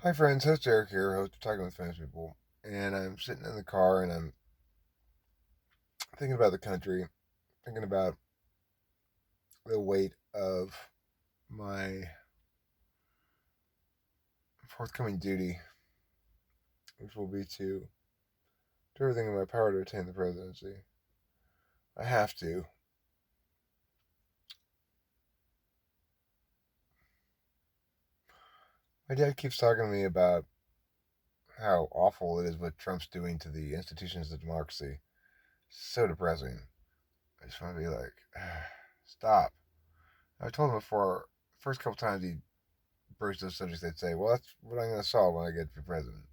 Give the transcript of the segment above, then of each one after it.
Hi friends, host Eric here, host of Talking with Famous People, and I'm sitting in the car and I'm thinking about the country, thinking about the weight of my forthcoming duty, which will be to do everything in my power to attain the presidency. I have to. My dad keeps talking to me about how awful it is what Trump's doing to the institutions of democracy. So depressing. I just want to be like, stop. I told him before, first couple times he broached those subjects, they'd say, well, that's what I'm going to solve when I get for president.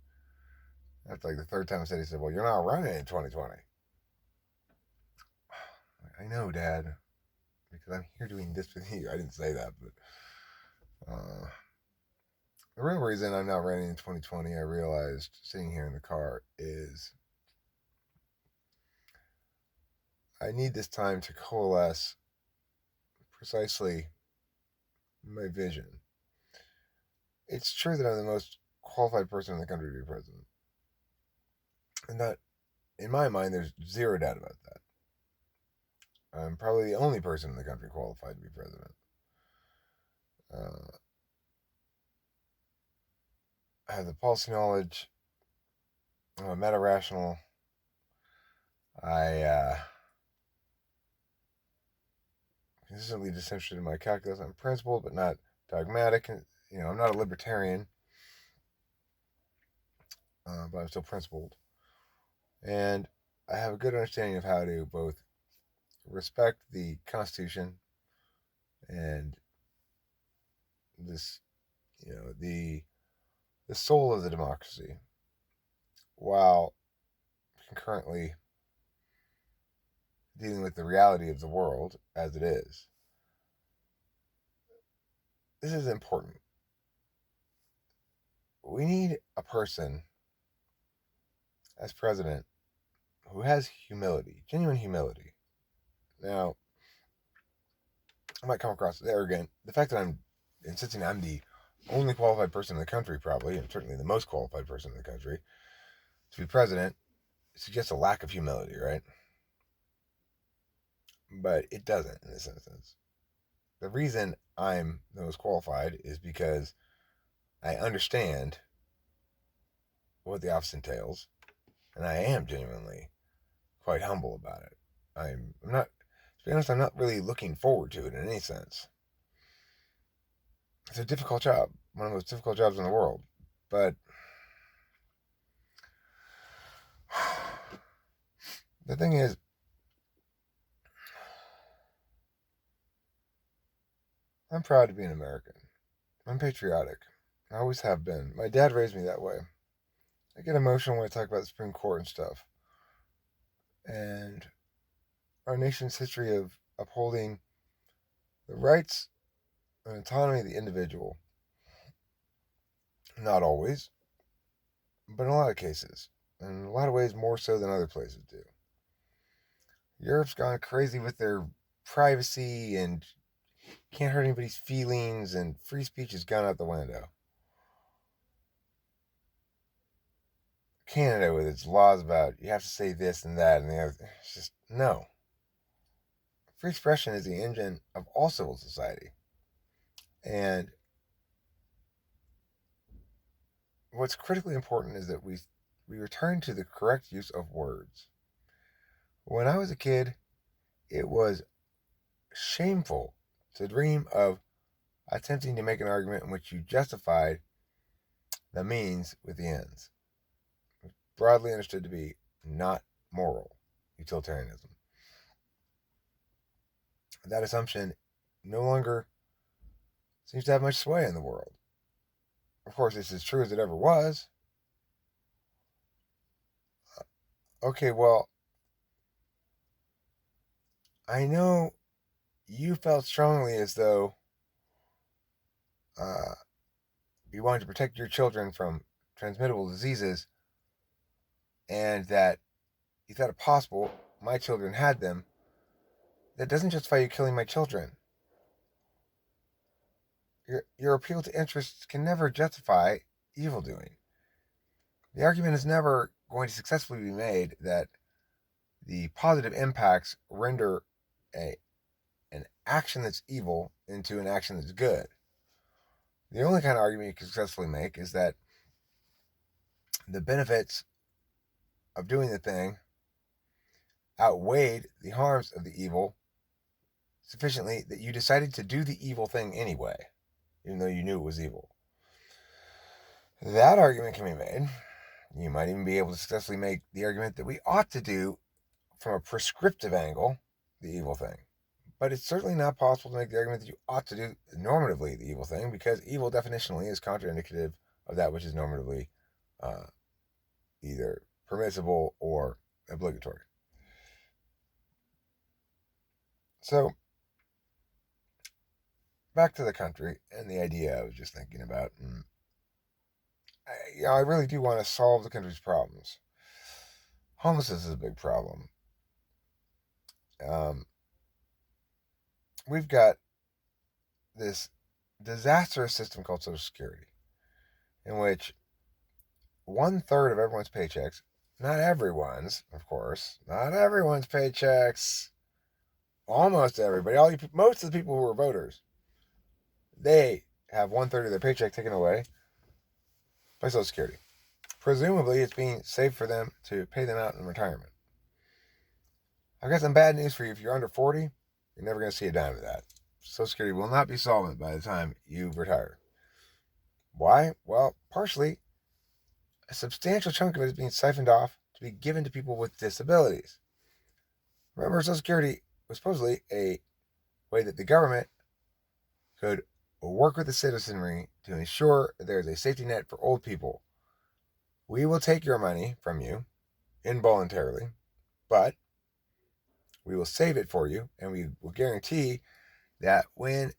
After like the third time I said, he said, well, you're not running in 2020. I know, Dad, because I'm here doing this with you. I didn't say that, but the real reason I'm not running in 2020, I realized sitting here in the car, is I need this time to coalesce precisely my vision. It's true that I'm the most qualified person in the country to be president. And that, in my mind, there's zero doubt about that. I'm probably the only person in the country qualified to be president. Uh, I have the policy knowledge. I'm a meta rational. I consistently disinterested in my calculus. I'm principled, but not dogmatic. I'm not a libertarian, but I'm still principled. And I have a good understanding of how to both respect the Constitution and this, the soul of the democracy, while concurrently dealing with the reality of the world as it is. This is important. We need a person as president who has humility, genuine humility. Now, I might come across as arrogant. The fact that I'm insisting I'm the only qualified person in the country, probably, and certainly the most qualified person in the country, to be president suggests a lack of humility, right? But it doesn't in this instance. The reason I'm the most qualified is because I understand what the office entails, and I am genuinely quite humble about it. I'm not, to be honest, I'm not really looking forward to it in any sense. It's a difficult job, one of the most difficult jobs in the world. But the thing is, I'm proud to be an American. I'm patriotic. I always have been. My dad raised me that way. I get emotional when I talk about the Supreme Court and stuff. And our nation's history of upholding the rights and autonomy of the individual. Not always, but in a lot of cases. In a lot of ways, more so than other places do. Europe's gone crazy with their privacy and can't hurt anybody's feelings, and free speech has gone out the window. Canada, with its laws about you have to say this and that and the other, it's just no. Free expression is the engine of all civil society. And what's critically important is that we return to the correct use of words. When I was a kid, it was shameful to dream of attempting to make an argument in which you justified the means with the ends. Broadly understood to be not moral utilitarianism. That assumption no longer seems to have much sway in the world. Of course, it's as true as it ever was. Okay, well, I know you felt strongly as though uh, you wanted to protect your children from transmittable diseases, and that you thought it possible my children had them. That doesn't justify you killing my children. Your appeal to interests can never justify evil doing. The argument is never going to successfully be made that the positive impacts render an action that's evil into an action that's good. The only kind of argument you can successfully make is that the benefits of doing the thing outweighed the harms of the evil sufficiently that you decided to do the evil thing anyway, even though you knew it was evil. That argument can be made. You might even be able to successfully make the argument that we ought to do, from a prescriptive angle, the evil thing. But it's certainly not possible to make the argument that you ought to do normatively the evil thing, because evil definitionally is contraindicative of that which is normatively either permissible or obligatory. So, back to the country and the idea I was just thinking about. I really do want to solve the country's problems. Homelessness is a big problem. We've got this disastrous system called Social Security, in which 1/3 of everyone's paychecks, not everyone's, of course, not everyone's paychecks, almost everybody, most of the people who are voters, they have 1/3 of their paycheck taken away by Social Security. Presumably, it's being saved for them to pay them out in retirement. I've got some bad news for you. If you're under 40, you're never going to see a dime of that. Social Security will not be solvent by the time you retire. Why? Well, partially, a substantial chunk of it is being siphoned off to be given to people with disabilities. Remember, Social Security was supposedly a way that the government could work with the citizenry to ensure that there's a safety net for old people. We will take your money from you involuntarily, but we will save it for you, and we will guarantee that when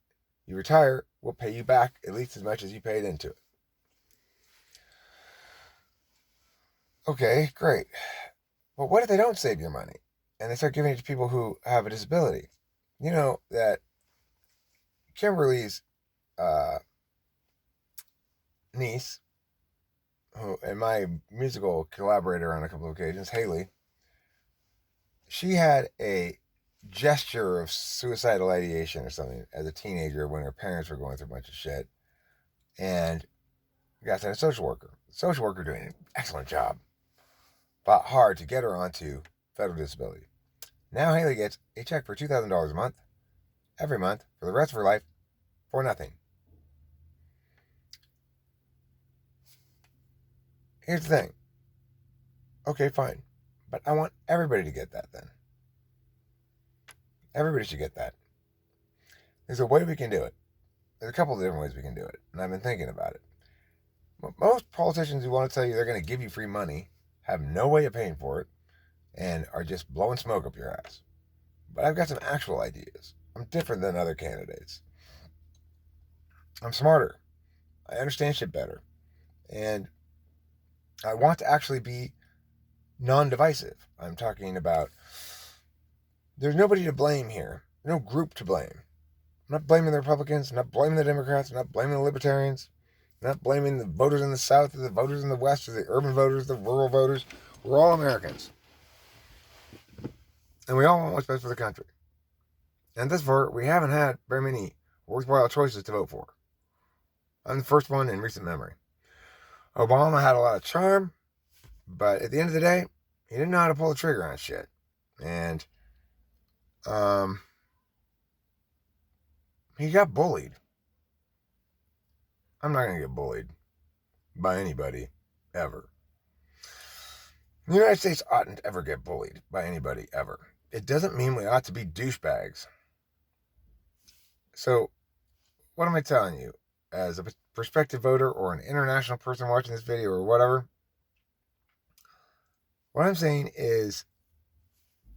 you retire, we'll pay you back at least as much as you paid into it. Okay, great. But what if they don't save your money and they start giving it to people who have a disability? You know that Kimberly's niece, and my musical collaborator on a couple of occasions, Haley, she had a gesture of suicidal ideation or something as a teenager when her parents were going through a bunch of shit, and got to a social worker. The social worker doing an excellent job. Fought hard to get her onto federal disability. Now Haley gets a check for $2,000 a month, every month, for the rest of her life, for nothing. Here's the thing. Okay, fine. But I want everybody to get that then. Everybody should get that. There's a way we can do it. There's a couple of different ways we can do it, and I've been thinking about it. But most politicians who want to tell you they're going to give you free money have no way of paying for it and are just blowing smoke up your ass. But I've got some actual ideas. I'm different than other candidates. I'm smarter. I understand shit better. And I want to actually be non-divisive. I'm talking about there's nobody to blame here. No group to blame. I'm not blaming the Republicans. I'm not blaming the Democrats. I'm not blaming the Libertarians. I'm not blaming the voters in the South or the voters in the West or the urban voters, the rural voters. We're all Americans. And we all want what's best for the country. And thus far, we haven't had very many worthwhile choices to vote for. I'm the first one in recent memory. Obama had a lot of charm, but at the end of the day, he didn't know how to pull the trigger on shit. And he got bullied. I'm not going to get bullied by anybody, ever. The United States oughtn't to ever get bullied by anybody, ever. It doesn't mean we ought to be douchebags. So, what am I telling you? As a prospective voter or an international person watching this video or whatever, what I'm saying is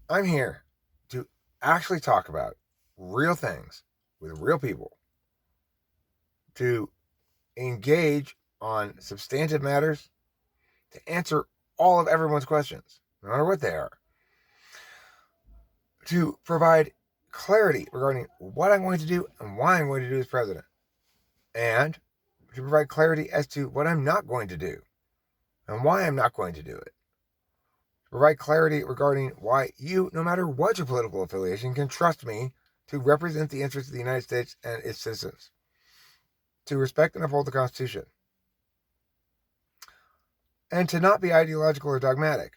I'm here to actually talk about real things with real people, to engage on substantive matters, to answer all of everyone's questions, no matter what they are, to provide clarity regarding what I'm going to do and why I'm going to do as president, and to provide clarity as to what I'm not going to do and why I'm not going to do it. Provide clarity regarding why you, no matter what your political affiliation, can trust me to represent the interests of the United States and its citizens, to respect and uphold the Constitution, and to not be ideological or dogmatic.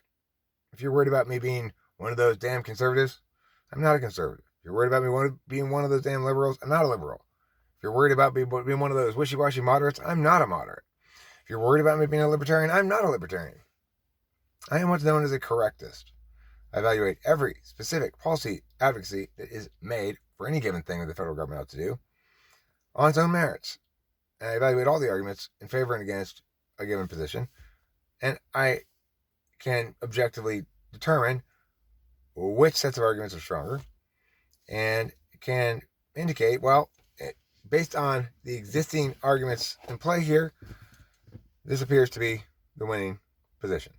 If you're worried about me being one of those damn conservatives, I'm not a conservative. If you're worried about me being one of those damn liberals, I'm not a liberal. If you're worried about being one of those wishy-washy moderates, I'm not a moderate. If you're worried about me being a libertarian, I'm not a libertarian. I am what's known as a correctist. I evaluate every specific policy advocacy that is made for any given thing that the federal government ought to do on its own merits. And I evaluate all the arguments in favor and against a given position. And I can objectively determine which sets of arguments are stronger and can indicate, well, based on the existing arguments in play here, this appears to be the winning position.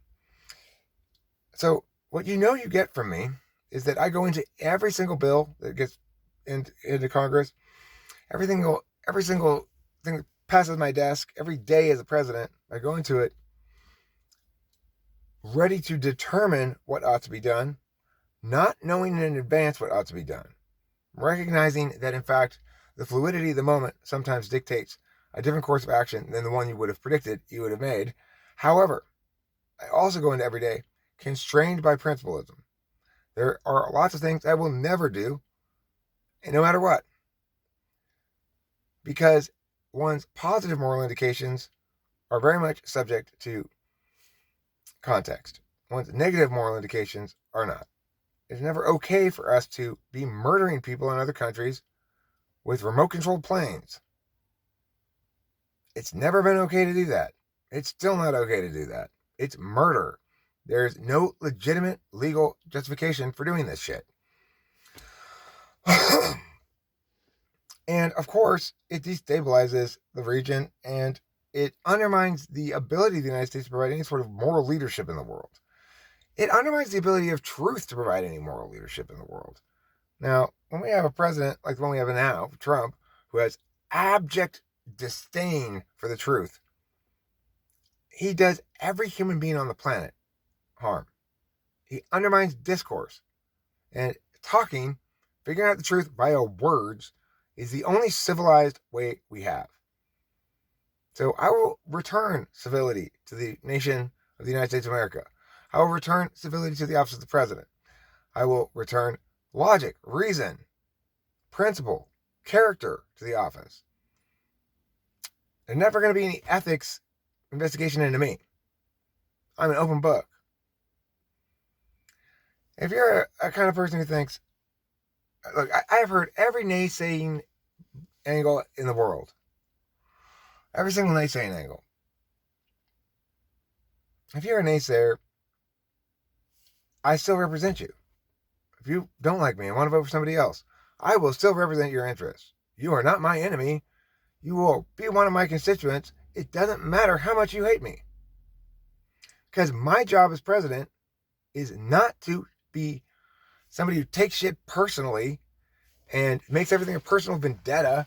So what you get from me is that I go into every single bill that gets into Congress, every single thing that passes my desk every day as a president. I go into it ready to determine what ought to be done, not knowing in advance what ought to be done, recognizing that, in fact, the fluidity of the moment sometimes dictates a different course of action than the one you would have predicted you would have made. However, I also go into every day constrained by principlism. There are lots of things I will never do, and no matter what, because one's positive moral indications are very much subject to context. One's negative moral indications are not. It's never okay for us to be murdering people in other countries with remote-controlled planes. It's never been okay to do that. It's still not okay to do that. It's murder. There's no legitimate legal justification for doing this shit. And, of course, it destabilizes the region and it undermines the ability of the United States to provide any sort of moral leadership in the world. It undermines the ability of truth to provide any moral leadership in the world. Now, when we have a president like the one we have now, Trump, who has abject disdain for the truth, he does every human being on the planet harm. He undermines discourse. And talking, figuring out the truth via words, is the only civilized way we have. So I will return civility to the nation of the United States of America. I will return civility to the office of the president. I will return logic, reason, principle, character to the office. There's never going to be any ethics investigation into me. I'm an open book. If you're a kind of person who thinks, look, I have heard every naysaying angle in the world. Every single naysaying angle. If you're a naysayer, I still represent you. If you don't like me and want to vote for somebody else, I will still represent your interests. You are not my enemy. You will be one of my constituents. It doesn't matter how much you hate me. Because my job as president is not to be somebody who takes shit personally and makes everything a personal vendetta.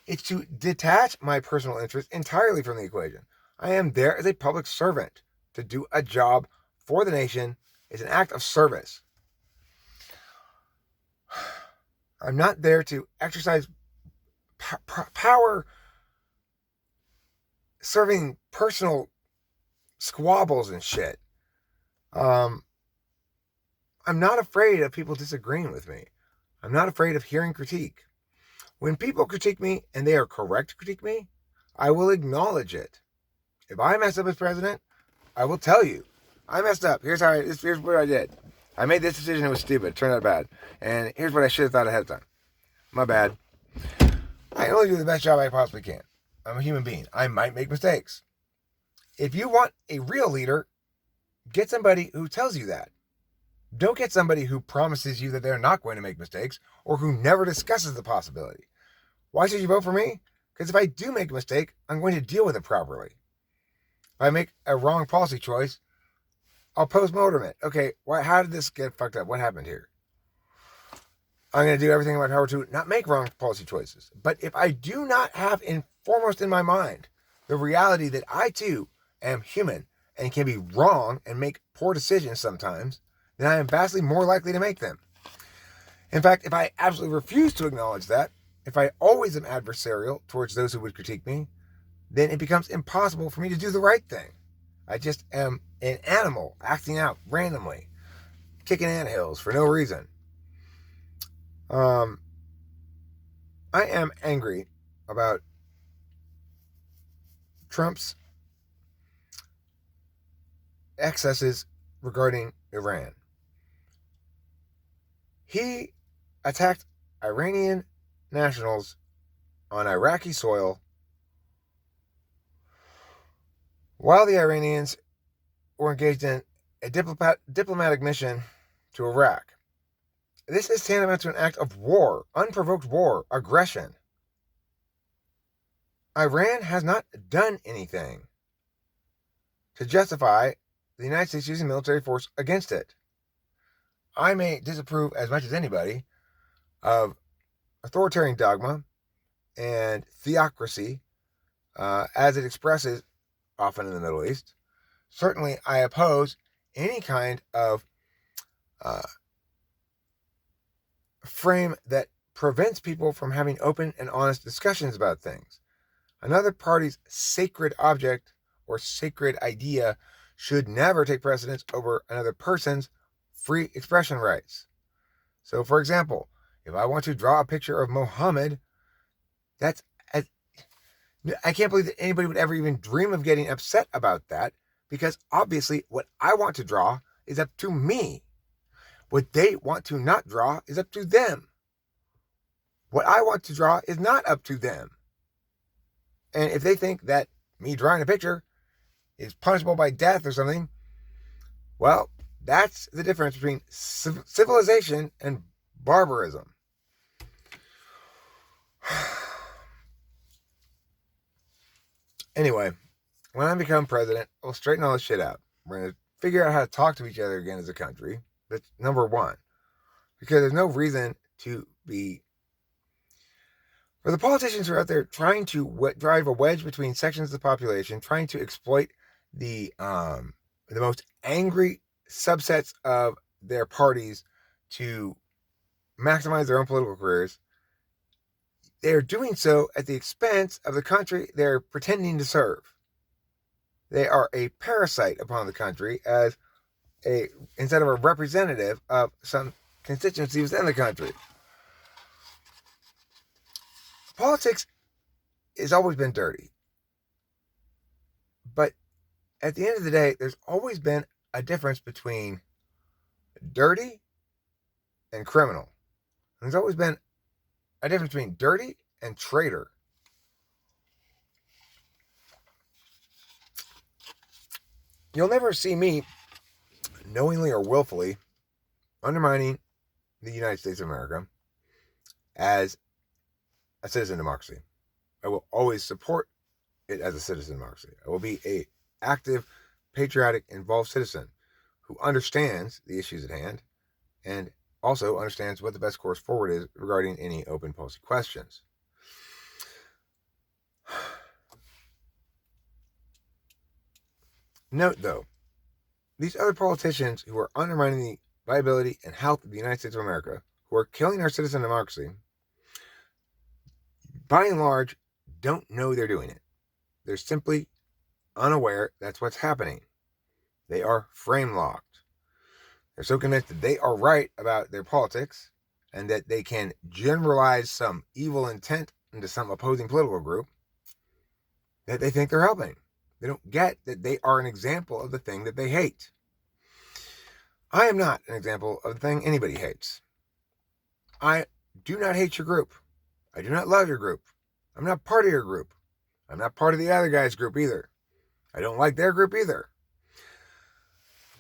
It's to detach my personal interest entirely from the equation. I am there as a public servant to do a job for the nation. It's an act of service. I'm not there to exercise power serving personal squabbles and shit. I'm not afraid of people disagreeing with me. I'm not afraid of hearing critique. When people critique me and they are correct to critique me, I will acknowledge it. If I mess up as president, I will tell you. I messed up. Here's what I did. I made this decision. It was stupid. It turned out bad. And here's what I should have thought ahead of time. My bad. I only do the best job I possibly can. I'm a human being. I might make mistakes. If you want a real leader, get somebody who tells you that. Don't get somebody who promises you that they're not going to make mistakes or who never discusses the possibility. Why should you vote for me? Because if I do make a mistake, I'm going to deal with it properly. If I make a wrong policy choice, I'll post-mortem it. Okay, how did this get fucked up? What happened here? I'm going to do everything in my power to not make wrong policy choices. But if I do not have foremost in my mind the reality that I too am human and can be wrong and make poor decisions sometimes, then I am vastly more likely to make them. In fact, if I absolutely refuse to acknowledge that, if I always am adversarial towards those who would critique me, then it becomes impossible for me to do the right thing. I just am an animal acting out randomly, kicking anthills for no reason. I am angry about Trump's excesses regarding Iran. He attacked Iranian nationals on Iraqi soil while the Iranians were engaged in a diplomatic mission to Iraq. This is tantamount to an act of war, unprovoked war, aggression. Iran has not done anything to justify the United States using military force against it. I may disapprove as much as anybody of authoritarian dogma and theocracy as it expresses often in the Middle East. Certainly, I oppose any kind of frame that prevents people from having open and honest discussions about things. Another party's sacred object or sacred idea should never take precedence over another person's free expression rights. So, for example, if I want to draw a picture of Muhammad, I can't believe that anybody would ever even dream of getting upset about that, because obviously what I want to draw is up to me. What they want to not draw is up to them. What I want to draw is not up to them. And if they think that me drawing a picture is punishable by death or something, well, that's the difference between civilization and barbarism. Anyway, when I become president, I'll straighten all this shit out. We're going to figure out how to talk to each other again as a country. That's number one. Because there's no reason to be... For the politicians who are out there trying to drive a wedge between sections of the population, trying to exploit the most angry subsets of their parties to maximize their own political careers, they're doing so at the expense of the country they're pretending to serve. They are a parasite upon the country instead of a representative of some constituency within the country. Politics has always been dirty. But at the end of the day, there's always been a difference between dirty and criminal. There's always been a difference between dirty and traitor. You'll never see me knowingly or willfully undermining the United States of America as a citizen democracy. I will always support it as a citizen democracy. I will be an active, patriotic, involved citizen who understands the issues at hand and also understands what the best course forward is regarding any open policy questions. Note, though, these other politicians who are undermining the viability and health of the United States of America, who are killing our citizen democracy, by and large, don't know they're doing it. They're simply unaware that's what's happening. They are frame locked. They're so convinced that they are right about their politics and that they can generalize some evil intent into some opposing political group that they think they're helping. They don't get that they are an example of the thing that they hate. I am not an example of the thing anybody hates. I do not hate your group. I do not love your group. I'm not part of your group. I'm not part of the other guy's group either. I don't like their group either.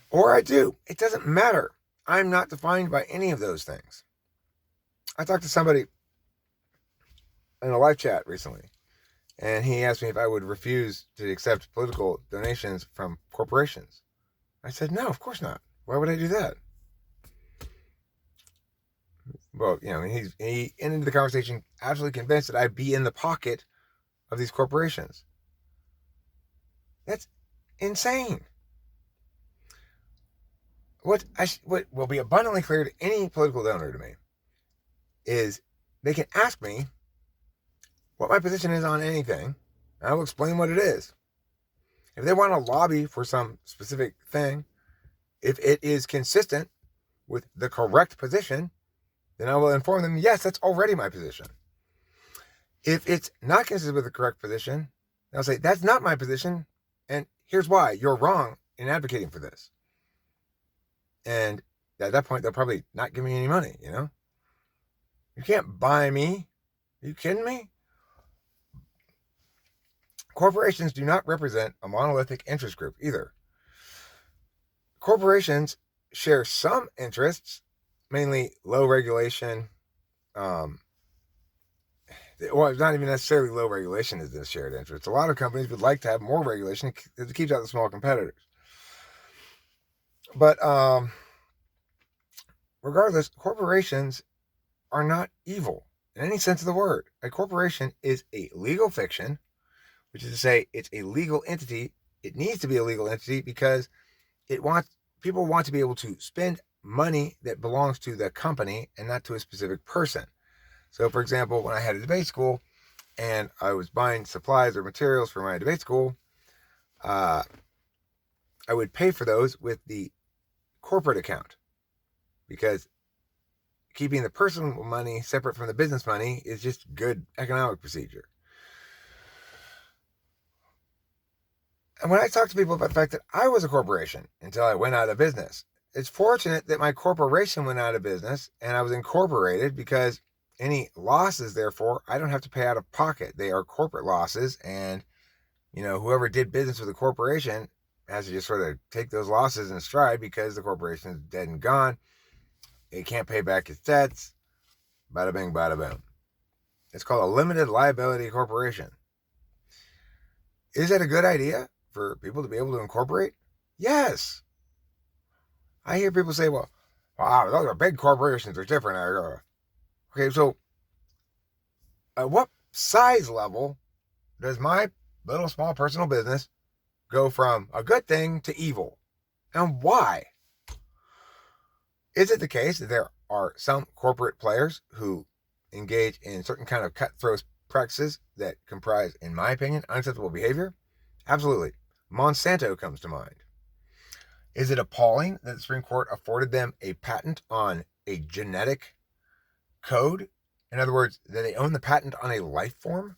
Or I do. It doesn't matter. I'm not defined by any of those things. I talked to somebody in a live chat recently, and he asked me if I would refuse to accept political donations from corporations. I said, no, of course not. Why would I do that? Well, he ended the conversation absolutely convinced that I'd be in the pocket of these corporations. That's insane. What will be abundantly clear to any political donor to me is they can ask me what my position is on anything. I will explain what it is. If they want to lobby for some specific thing, if it is consistent with the correct position, then I will inform them, yes, that's already my position. If it's not consistent with the correct position, I'll say, that's not my position, and here's why. You're wrong in advocating for this. And at that point, they'll probably not give me any money, you know? You can't buy me. Are you kidding me? Corporations do not represent a monolithic interest group either. Corporations share some interests, mainly low regulation. Well, it's not even necessarily low regulation is the shared interest. A lot of companies would like to have more regulation because it keeps out the small competitors. But regardless, corporations are not evil in any sense of the word. A corporation is a legal fiction, which is to say it's a legal entity. It needs to be a legal entity because people want to be able to spend money that belongs to the company and not to a specific person. So, for example, when I had a debate school and I was buying supplies or materials for my debate school, I would pay for those with the corporate account because keeping the personal money separate from the business money is just good economic procedure. And when I talk to people about the fact that I was a corporation until I went out of business, it's fortunate that my corporation went out of business and I was incorporated because any losses, therefore, I don't have to pay out of pocket. They are corporate losses, and whoever did business with the corporation has to just sort of take those losses in stride because the corporation is dead and gone. It can't pay back its debts. Bada bing, bada boom. It's called a limited liability corporation. Is it a good idea for people to be able to incorporate? Yes. I hear people say, well, wow, those are big corporations. They're different. Okay, so at what size level does my little small personal business go from a good thing to evil? And why? Is it the case that there are some corporate players who engage in certain kind of cutthroat practices that comprise, in my opinion, unacceptable behavior? Absolutely. Monsanto comes to mind. Is it appalling that the Supreme Court afforded them a patent on a genetic code? In other words, that they own the patent on a life form?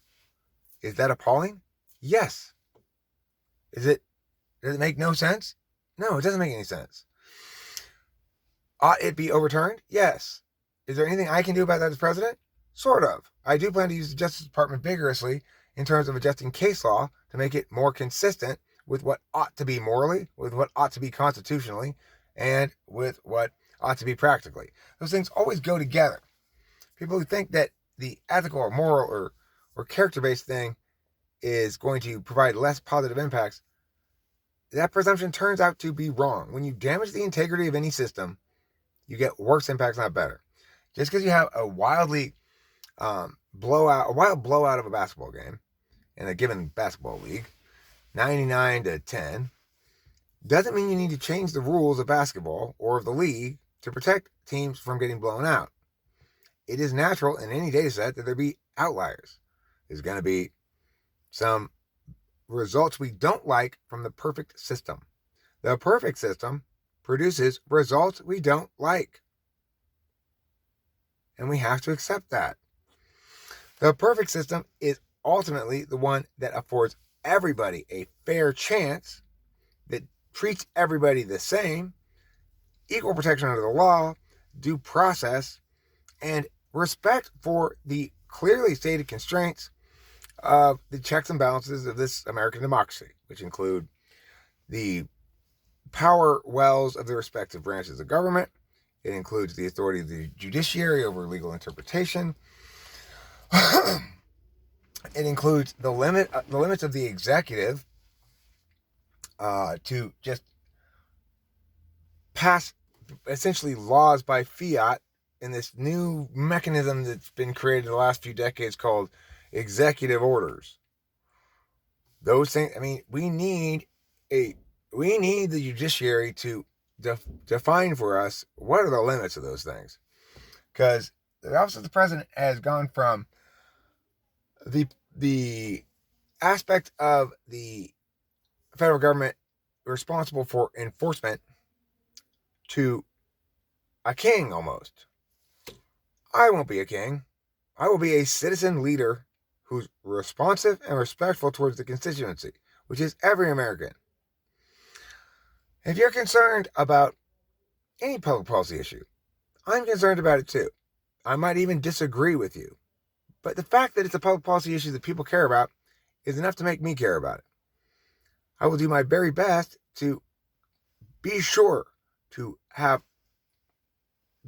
Is that appalling? Yes. Does it make no sense? No, it doesn't make any sense. Ought it be overturned? Yes. Is there anything I can do about that as president? Sort of. I do plan to use the Justice Department vigorously in terms of adjusting case law to make it more consistent with what ought to be morally, with what ought to be constitutionally, and with what ought to be practically. Those things always go together. People who think that the ethical or moral or character-based thing is going to provide less positive impacts, that presumption turns out to be wrong. When you damage the integrity of any system, you get worse impacts, not better. Just because you have a wild blowout of a basketball game in a given basketball league, 99-10, doesn't mean you need to change the rules of basketball or of the league to protect teams from getting blown out. It is natural in any data set that there be outliers. There's going to be some results we don't like from the perfect system. The perfect system produces results we don't like. And we have to accept that. The perfect system is ultimately the one that affords everybody a fair chance, that treats everybody the same, equal protection under the law, due process, and respect for the clearly stated constraints of the checks and balances of this American democracy, which include the power wells of the respective branches of government. It includes the authority of the judiciary over legal interpretation. It includes the limits of the executive to just pass essentially laws by fiat in this new mechanism that's been created in the last few decades called executive orders. those things. I mean, we need the judiciary to define for us what are the limits of those things, because the office of the president has gone from the aspect of the federal government responsible for enforcement to a king almost. I won't be a king. I will be a citizen leader who's responsive and respectful towards the constituency, which is every American. If you're concerned about any public policy issue, I'm concerned about it too. I might even disagree with you. But the fact that it's a public policy issue that people care about is enough to make me care about it. I will do my very best to be sure to have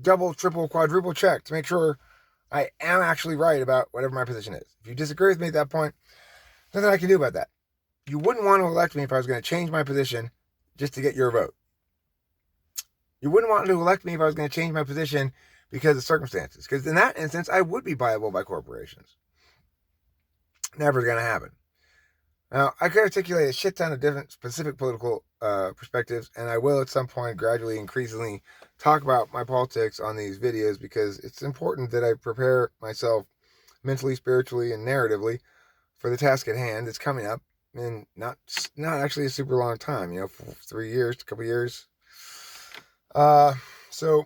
double, triple, quadruple check to make sure I am actually right about whatever my position is. If you disagree with me at that point, nothing I can do about that. You wouldn't want to elect me if I was going to change my position just to get your vote. You wouldn't want to elect me if I was going to change my position because of circumstances. Because in that instance, I would be buyable by corporations. Never going to happen. Now, I could articulate a shit ton of different specific political perspectives, and I will at some point gradually, increasingly talk about my politics on these videos, because it's important that I prepare myself mentally, spiritually, and narratively for the task at hand. It's coming up in not actually a super long time, 3 years, a couple years. So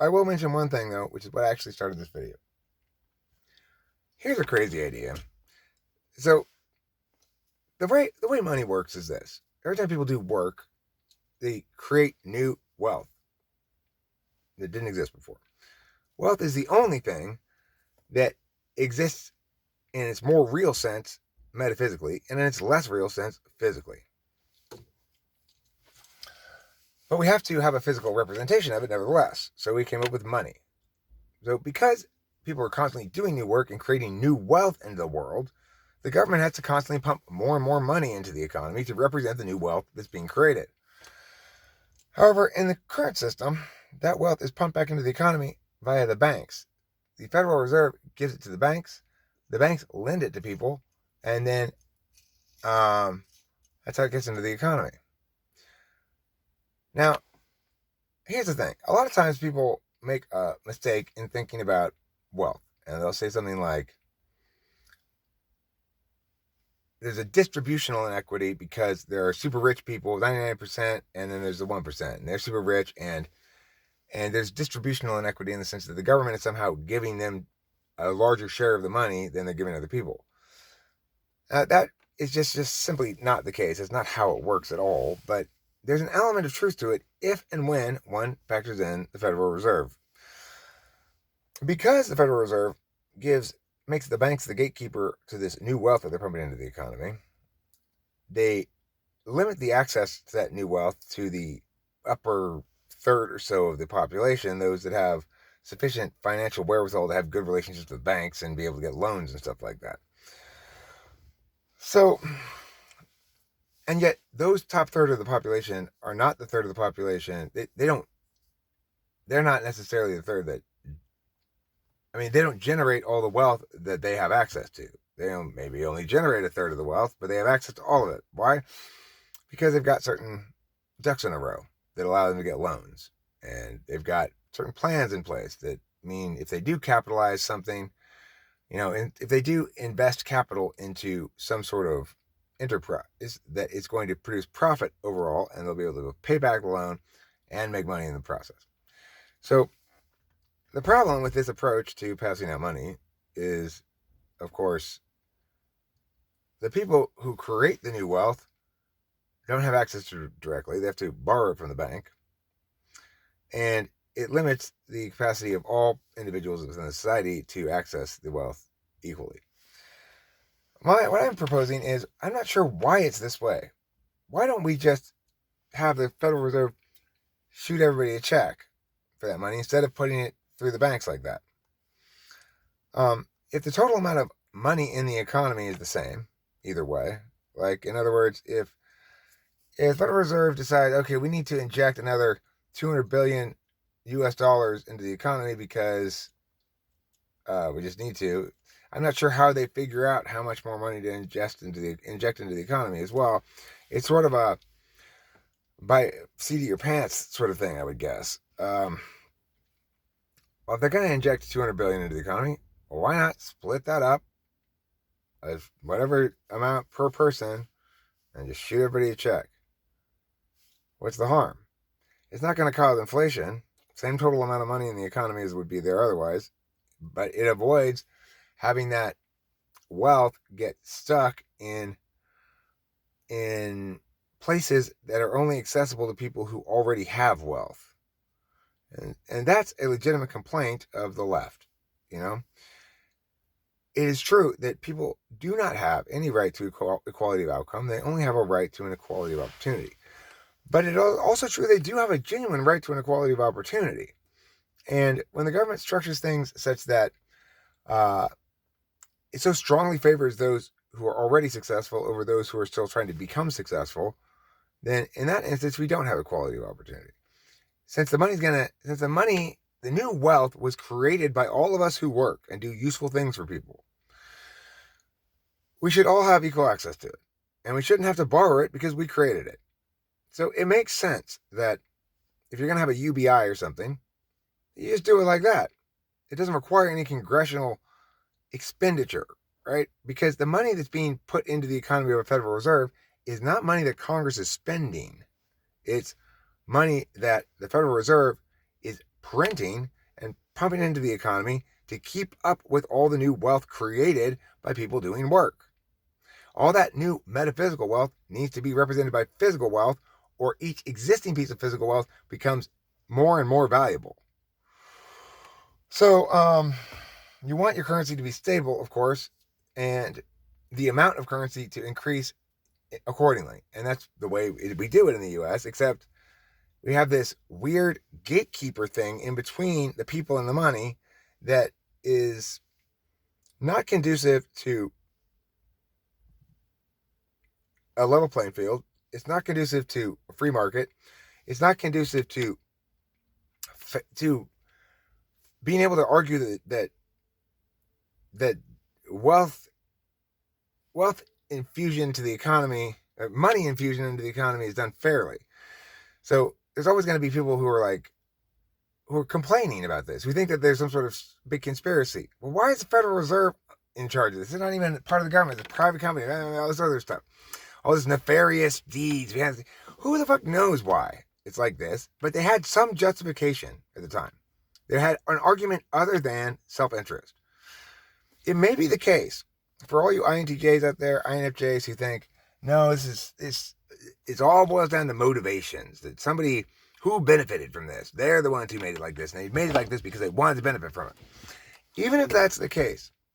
I will mention one thing though, which is what I actually started this video. Here's a crazy idea. So the way money works is this. Every time people do work, they create new wealth that didn't exist before. Wealth is the only thing that exists in its more real sense metaphysically, and in its less real sense physically. But we have to have a physical representation of it nevertheless. So we came up with money. So because people are constantly doing new work and creating new wealth into the world, the government has to constantly pump more and more money into the economy to represent the new wealth that's being created. However, in the current system, that wealth is pumped back into the economy via the banks. The Federal Reserve gives it to the banks lend it to people, and then that's how it gets into the economy. Now, here's the thing. A lot of times people make a mistake in thinking about wealth, and they'll say something like, there's a distributional inequity because there are super rich people, 99%, and then there's the 1%, and they're super rich, and there's distributional inequity in the sense that the government is somehow giving them a larger share of the money than they're giving other people. That is just simply not the case. It's not how it works at all, but there's an element of truth to it if and when one factors in the Federal Reserve. Because the Federal Reserve makes the banks the gatekeeper to this new wealth that they're pumping into the economy, they limit the access to that new wealth to the upper third or so of the population, those that have sufficient financial wherewithal to have good relationships with banks and be able to get loans and stuff like that. So, and yet those top third of the population are not the third of the population. They're not necessarily the third that, they don't generate all the wealth that they have access to. They don't maybe only generate a third of the wealth, but they have access to all of it. Why? Because they've got certain ducks in a row that allow them to get loans. And they've got certain plans in place that mean if they do capitalize something, if they do invest capital into some sort of enterprise, that it's going to produce profit overall, and they'll be able to pay back the loan and make money in the process. So the problem with this approach to passing out money is, of course, the people who create the new wealth don't have access to it directly. They have to borrow it from the bank. And it limits the capacity of all individuals within the society to access the wealth equally. What I'm proposing is, I'm not sure why it's this way. Why don't we just have the Federal Reserve shoot everybody a check for that money instead of putting it through the banks like that? If the total amount of money in the economy is the same, either way, like in other words, if the Federal Reserve decides, okay, we need to inject another $200 billion US into the economy because we just need to, I'm not sure how they figure out how much more money to inject into the economy as well. It's sort of a by seat of your pants sort of thing, I would guess. Well, if they're going to inject 200 billion into the economy, well, why not split that up as whatever amount per person and just shoot everybody a check? What's the harm? It's not going to cause inflation. Same total amount of money in the economy as would be there otherwise, but it avoids having that wealth get stuck in places that are only accessible to people who already have wealth. And that's a legitimate complaint of the left. You know, it is true that people do not have any right to equality of outcome. They only have a right to an equality of opportunity. But it is also true they do have a genuine right to an equality of opportunity. And when the government structures things such that it so strongly favors those who are already successful over those who are still trying to become successful, then in that instance, we don't have equality of opportunity. Since the new wealth was created by all of us who work and do useful things for people, we should all have equal access to it. And we shouldn't have to borrow it because we created it. So it makes sense that if you're going to have a UBI or something, you just do it like that. It doesn't require any congressional expenditure, right? Because the money that's being put into the economy of a Federal Reserve is not money that Congress is spending. It's money that the Federal Reserve is printing and pumping into the economy to keep up with all the new wealth created by people doing work. All that new metaphysical wealth needs to be represented by physical wealth, or each existing piece of physical wealth becomes more and more valuable. So, you want your currency to be stable, of course, and the amount of currency to increase accordingly. And that's the way we do it in the US, except we have this weird gatekeeper thing in between the people and the money that is not conducive to a level playing field. It's not conducive to a free market. It's not conducive to being able to argue that wealth infusion to the economy, money infusion into the economy is done fairly. So there's always going to be people who are complaining about this. We think that there's some sort of big conspiracy. Well, why is the Federal Reserve in charge of this? It's not even part of the government. It's a private company. All this other stuff. All this nefarious deeds. Who the fuck knows why it's like this? But they had some justification at the time. They had an argument other than self-interest. It may be the case for all you INTJs out there, INFJs who think, no, it all boils down to motivations. That somebody who benefited from this, they're the ones who made it like this. And they made it like this because they wanted to benefit from it. Even if that's the case,